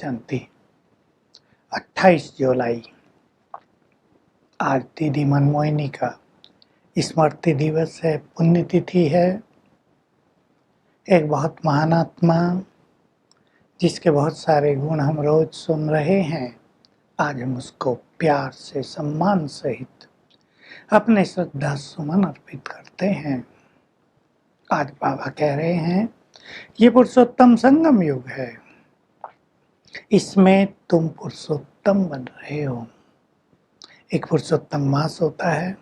शांति। 28 जुलाई आज दीदी मनमोहिनी का स्मृति दिवस है, पुण्यतिथि है। एक बहुत महान आत्मा जिसके बहुत सारे गुण हम रोज सुन रहे हैं, आज हम उसको प्यार से सम्मान सहित अपने श्रद्धा सुमन अर्पित करते हैं। आज बाबा कह रहे हैं ये पुरुषोत्तम संगम युग है, इसमें तुम पुरुषोत्तम बन रहे हो। एक पुरुषोत्तम मास होता है,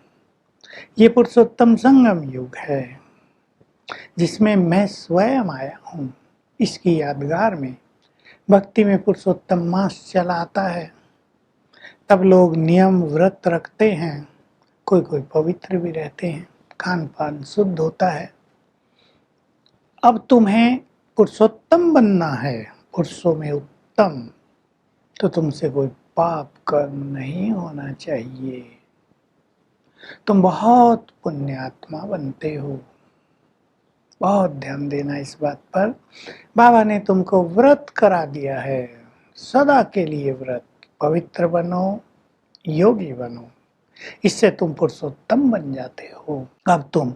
ये पुरुषोत्तम संगम युग है जिसमें मैं स्वयं आया हूँ। इसकी यादगार में भक्ति में पुरुषोत्तम मास चला आता है। तब लोग नियम व्रत रखते हैं, कोई कोई पवित्र भी रहते हैं, खान पान शुद्ध होता है। अब तुम्हें पुरुषोत्तम बनना है, पुरुषों में उत्तम, तो तुमसे कोई पाप कर्म नहीं होना चाहिए। तुम बहुत पुण्य आत्मा बनते हो। बहुत ध्यान देना इस बात पर। बाबा ने तुमको व्रत करा दिया है, सदा के लिए व्रत। पवित्र बनो, योगी बनो, इससे तुम पुरुषोत्तम बन जाते हो। अब तुम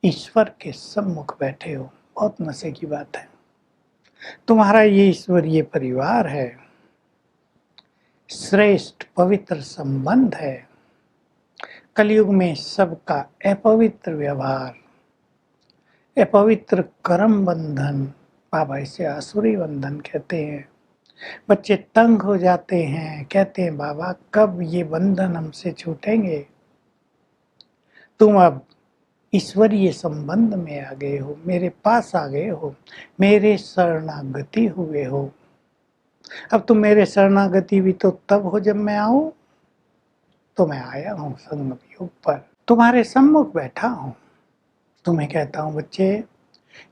ईश्वर के सम्मुख बैठे हो। बहुत नशे की बात है। तुम्हारा ये ईश्वरीय परिवार है, श्रेष्ठ पवित्र संबंध है। कलयुग में सबका अपवित्र व्यवहार, अपवित्र कर्म बंधन, बाबा इसे आसुरी बंधन कहते हैं। बच्चे तंग हो जाते हैं, कहते हैं बाबा कब ये बंधन हमसे छूटेंगे। तुम अब ईश्वरीय संबंध में आ गए हो, मेरे पास आ गए हो, मेरे शरणागति हुए हो। अब तुम मेरे शरणागति भी तो तब हो जब मैं आऊं। तो मैं आया हूं संगम युग पर, तुम्हारे सम्मुख बैठा हूं। तुम्हें कहता हूं बच्चे,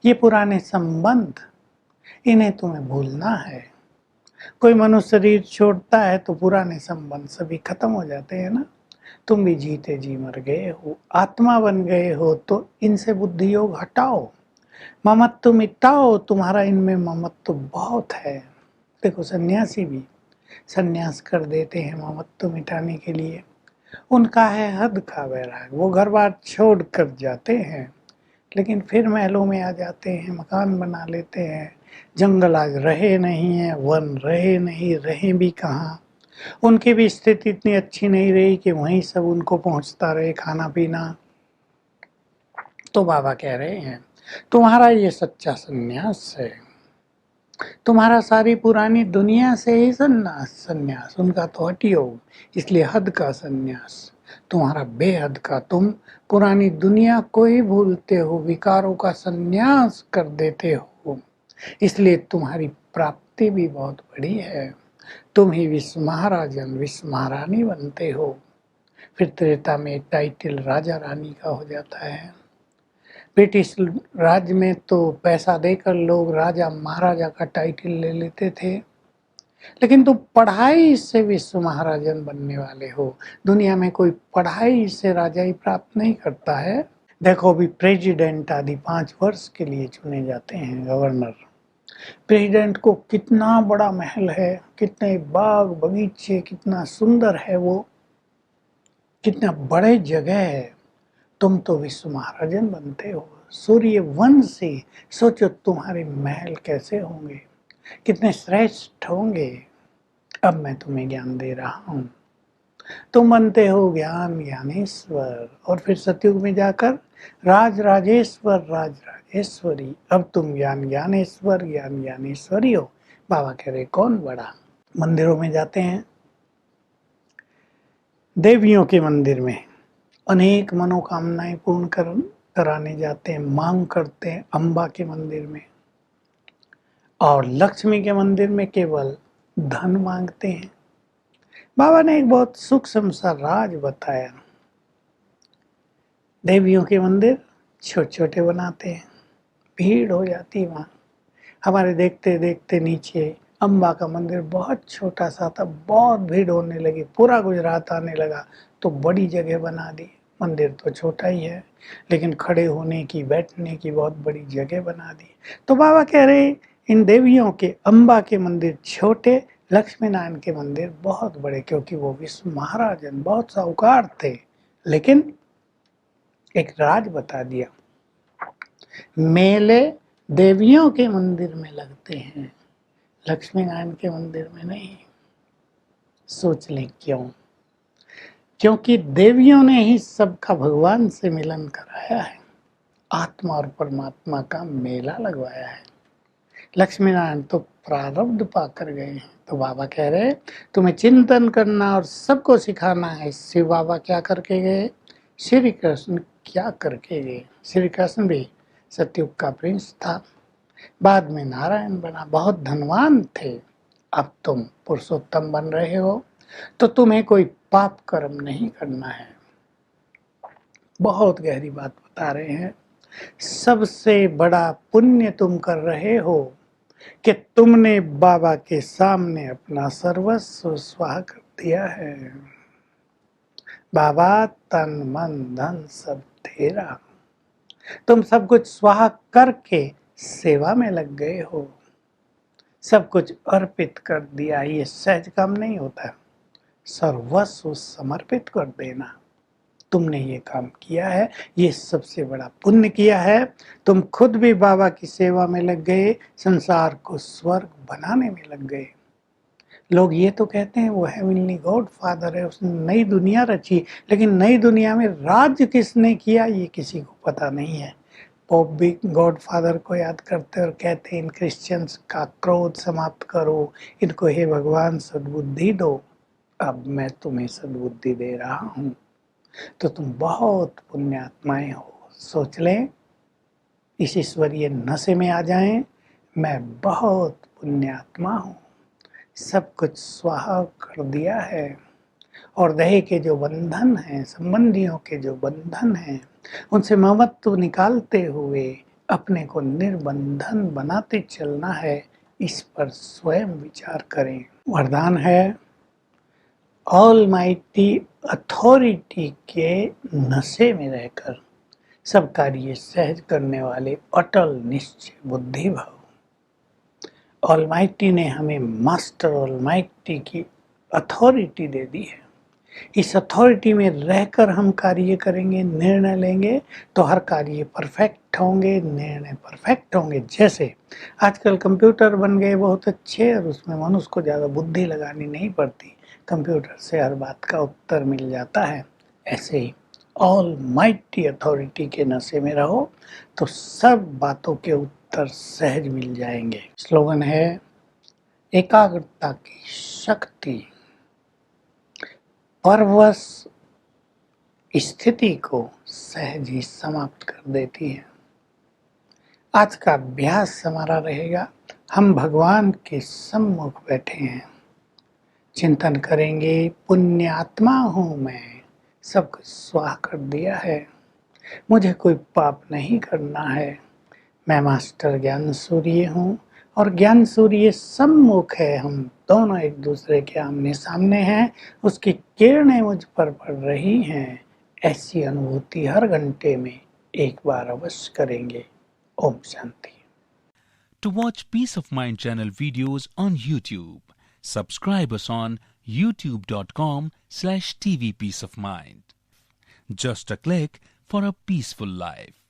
ये पुराने संबंध, इन्हें तुम्हें भूलना है। कोई मनुष्य शरीर छोड़ता है तो पुराने संबंध सभी खत्म हो जाते हैं ना। तुम भी जीते जी मर गए हो, आत्मा बन गए हो, तो इनसे बुद्धि योग हटाओ, ममत्व मिटाओ। तुम्हारा इनमें ममत्व बहुत है। देखो सन्यासी भी सन्यास कर देते हैं ममत्व मिटाने के लिए। उनका है हद का वैराग, वो घर बार छोड़ कर जाते हैं, लेकिन फिर महलों में आ जाते हैं, मकान बना लेते हैं। जंगल आज रहे नहीं है, वन रहे नहीं, रहे भी कहाँ। उनकी भी स्थिति इतनी अच्छी नहीं रही कि वहीं सब उनको पहुंचता रहे खाना पीना। तो बाबा कह रहे हैं तुम्हारा ये सच्चा सन्यास है। तुम्हारा सारी पुरानी दुनिया से ही सन्यास, उनका तो हटियो, इसलिए हद का सन्यास। तुम्हारा बेहद का, तुम पुरानी दुनिया को ही भूलते हो, विकारों का सन्यास कर देते हो, इसलिए तुम्हारी प्राप्ति भी बहुत बड़ी है। तुम ही विश्व महाराजन, विश्व महारानी बनते हो। फिर त्रेता में टाइटल राजा रानी का हो जाता है। ब्रिटिश राज में तो पैसा देकर लोग राजा महाराजा का टाइटल ले लेते थे, लेकिन तुम पढ़ाई से विश्व महाराजन बनने वाले हो। दुनिया में कोई पढ़ाई से राजा ही प्राप्त नहीं करता है। देखो अभी प्रेसिडेंट आदि 5 वर्ष के लिए चुने जाते हैं, गवर्नर। प्रेसिडेंट को कितना बड़ा महल है, कितने बाग बगीचे, कितना सुंदर है वो, कितना बड़े जगह है। तुम तो विश्व महाराजन बनते हो, सूर्य वंशी। सोचो तुम्हारे महल कैसे होंगे, कितने श्रेष्ठ होंगे। अब मैं तुम्हें ज्ञान दे रहा हूँ, तुम बनते हो ज्ञान ज्ञानेश्वर, और फिर सतयुग में जाकर राज राजेश्वर, राज राजेश्वरी। अब तुम ज्ञान ज्ञानेश्वर, ज्ञान ज्ञानेश्वरी हो। बाबा कह रहे कौन बड़ा। मंदिरों में जाते हैं, देवियों के मंदिर में अनेक मनोकामनाएं पूर्ण कराने जाते हैं, मांग करते हैं अम्बा के मंदिर में, और लक्ष्मी के मंदिर में केवल धन मांगते हैं। बाबा ने एक बहुत सूक्ष्म सा राज बताया। देवियों के मंदिर छोटे छोटे बनाते हैं, भीड़ हो जाती है वहाँ। हमारे देखते देखते नीचे अम्बा का मंदिर बहुत छोटा सा था, बहुत भीड़ होने लगी, पूरा गुजरात आने लगा, तो बड़ी जगह बना दी। मंदिर तो छोटा ही है, लेकिन खड़े होने की, बैठने की बहुत बड़ी जगह बना दी। तो बाबा कह रहे इन देवियों के अम्बा के मंदिर छोटे, लक्ष्मी नारायण के मंदिर बहुत बड़े, क्योंकि वो विश्व महाराजन बहुत साहूकार थे। लेकिन एक राज बता दिया, मेले देवियों के मंदिर में लगते हैं, लक्ष्मी नारायण के मंदिर में नहीं। सोच लें क्यों? क्योंकि देवियों ने ही सबका भगवान से मिलन कराया है, आत्मा और परमात्मा का मेला लगवाया है। लक्ष्मी नारायण तो प्रारब्ध पाकर गए हैं, तो बाबा कह रहे तुम्हें चिंतन करना और सबको सिखाना है। शिव बाबा क्या करके गए, श्री कृष्ण क्या करके गए। श्री कृष्ण भी सतयुग का प्रिंस था, बाद में नारायण बना, बहुत धनवान थे। अब तुम पुरुषोत्तम बन रहे हो, तो तुम्हें कोई पाप कर्म नहीं करना है। बहुत गहरी बात बता रहे हैं। सबसे बड़ा पुण्य तुम कर रहे हो कि तुमने बाबा के सामने अपना सर्वस्व स्वाहा कर दिया है। बाबा तन मन धन सब तेरा, तुम सब कुछ स्वाहा करके सेवा में लग गए हो, सब कुछ अर्पित कर दिया। ये सहज काम नहीं होता, सर्वस्व समर्पित कर देना। तुमने ये काम किया है, ये सबसे बड़ा पुण्य किया है। तुम खुद भी बाबा की सेवा में लग गए, संसार को स्वर्ग बनाने में लग गए। लोग ये तो कहते हैं वो हेवनली गॉड फादर है, उसने नई दुनिया रची, लेकिन नई दुनिया में राज्य किसने किया ये किसी को पता नहीं है। पोप भी गॉड फादर को याद करते और कहते हैं इन क्रिश्चियंस का क्रोध समाप्त करो, इनको हे भगवान सद्बुद्धि दो। अब मैं तुम्हें सद्बुद्धि दे रहा हूँ, तो तुम बहुत पुण्यात्माएं हो। सोच लें, इस ईश्वरीय नशे में आ जाएं, मैं बहुत पुण्यात्मा हूँ, सब कुछ स्वाहा कर दिया है। और देह के जो बंधन हैं, संबंधियों के जो बंधन हैं, उनसे ममत्व निकालते हुए अपने को निर्बंधन बनाते चलना है। इस पर स्वयं विचार करें। वरदान है, ऑलमाइटी अथॉरिटी के नशे में रहकर सब कार्य सहज करने वाले अटल निश्चय बुद्धि भाव। ऑलमाइटी ने हमें मास्टर ऑलमाइटी की अथॉरिटी दे दी है। इस अथॉरिटी में रहकर हम कार्य करेंगे, निर्णय लेंगे, तो हर कार्य परफेक्ट होंगे, निर्णय परफेक्ट होंगे। जैसे आजकल कंप्यूटर बन गए बहुत अच्छे, और उसमें मनुष्य को ज़्यादा बुद्धि लगानी नहीं पड़ती, कंप्यूटर से हर बात का उत्तर मिल जाता है। ऐसे ही ऑल माइटी अथॉरिटी के नशे में रहो, तो सब बातों के उत्तर सहज मिल जाएंगे। स्लोगन है, एकाग्रता की शक्ति परवश स्थिति को सहज ही समाप्त कर देती है। आज का अभ्यास हमारा रहेगा, हम भगवान के सम्मुख बैठे हैं, चिंतन करेंगे, पुण्य आत्मा हूँ मैं, सब कुछ स्वाहा कर दिया है, मुझे कोई पाप नहीं करना है। मैं मास्टर ज्ञान सूर्य हूँ और ज्ञान सूर्य सम्मुख है, हम दोनों एक दूसरे के आमने सामने हैं, उसकी किरणें मुझ पर पड़ रही हैं। ऐसी अनुभूति हर घंटे में एक बार अवश्य करेंगे। Om Shanti. To watch Peace of Mind channel videos on YouTube, subscribe us on youtube.com/tvpeaceofmind. Just a click for a peaceful life.